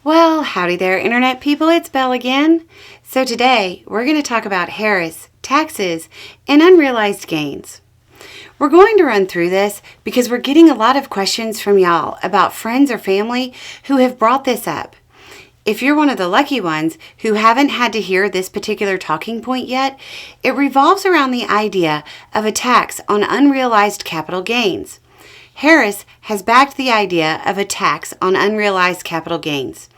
Well, howdy there, Internet people. It's Belle again. So today, we're going to talk about Harris, taxes, and unrealized gains. We're going to run through this because we're getting a lot of questions from y'all about friends or family who have brought this up. If you're one of the lucky ones who haven't had to hear this particular talking point yet, it revolves around the idea of a tax on unrealized capital gains. Harris has backed the idea of a tax on unrealized capital gains.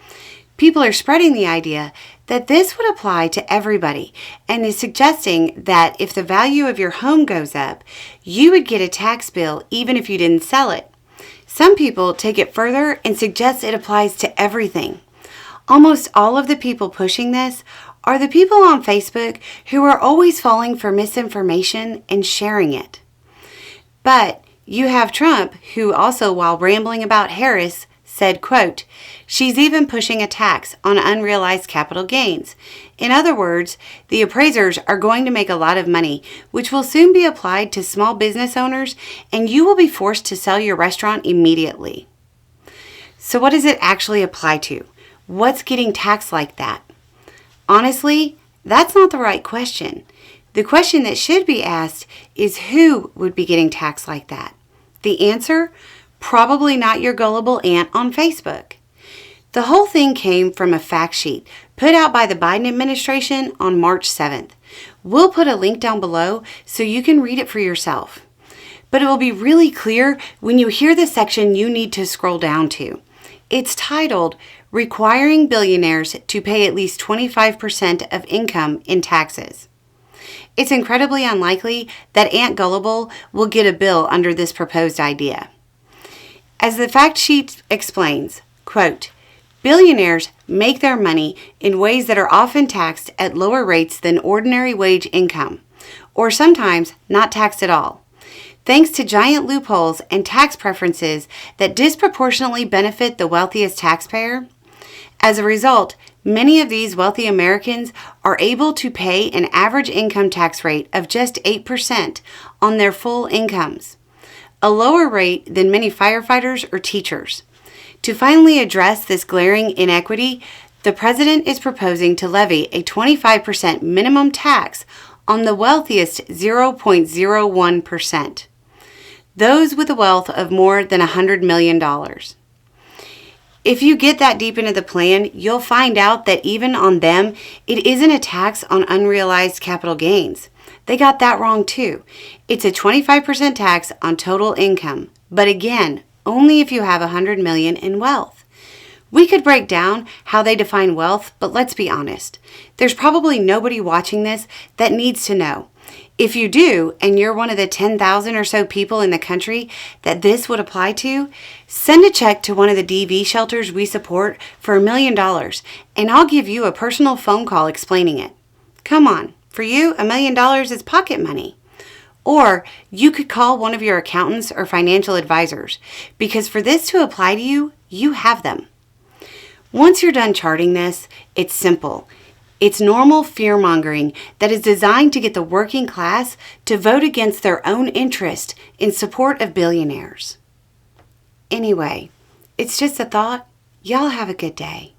People are spreading the idea that this would apply to everybody and is suggesting that if the value of your home goes up, you would get a tax bill even if you didn't sell it. Some people take it further and suggest it applies to everything. Almost all of the people pushing this are the people on Facebook who are always falling for misinformation and sharing it. But you have Trump, who also, while rambling about Harris, said, quote, "She's even pushing a tax on unrealized capital gains." In other words, the appraisers are going to make a lot of money, which will soon be applied to small business owners, and you will be forced to sell your restaurant immediately. So what does it actually apply to? What's getting taxed like that? Honestly, that's not the right question. The question that should be asked is who would be getting taxed like that? The answer? Probably not your gullible aunt on Facebook. The whole thing came from a fact sheet put out by the Biden administration on March 7th. We'll put a link down below so you can read it for yourself. But it will be really clear when you hear the section you need to scroll down to. It's titled, "Requiring Billionaires to Pay at least 25% of Income in Taxes." It's incredibly unlikely that Aunt Gullible will get a bill under this proposed idea. As the fact sheet explains, quote, "Billionaires make their money in ways that are often taxed at lower rates than ordinary wage income, or sometimes not taxed at all, thanks to giant loopholes and tax preferences that disproportionately benefit the wealthiest taxpayer. As a result, many of these wealthy Americans are able to pay an average income tax rate of just 8% on their full incomes, a lower rate than many firefighters or teachers. To finally address this glaring inequity, the president is proposing to levy a 25% minimum tax on the wealthiest 0.01%, those with a wealth of more than $100 million. If you get that deep into the plan, you'll find out that even on them, it isn't a tax on unrealized capital gains. They got that wrong too. It's a 25% tax on total income, but again, only if you have $100 million in wealth. We could break down how they define wealth, but let's be honest. There's probably nobody watching this that needs to know. If you do, and you're one of the 10,000 or so people in the country that this would apply to, send a check to one of the DV shelters we support for $1 million, and I'll give you a personal phone call explaining it. Come on, for you, $1 million is pocket money. Or you could call one of your accountants or financial advisors, because for this to apply to you, you have them. Once you're done charting this, it's simple. It's normal fear-mongering that is designed to get the working class to vote against their own interest in support of billionaires. Anyway, it's just a thought. Y'all have a good day.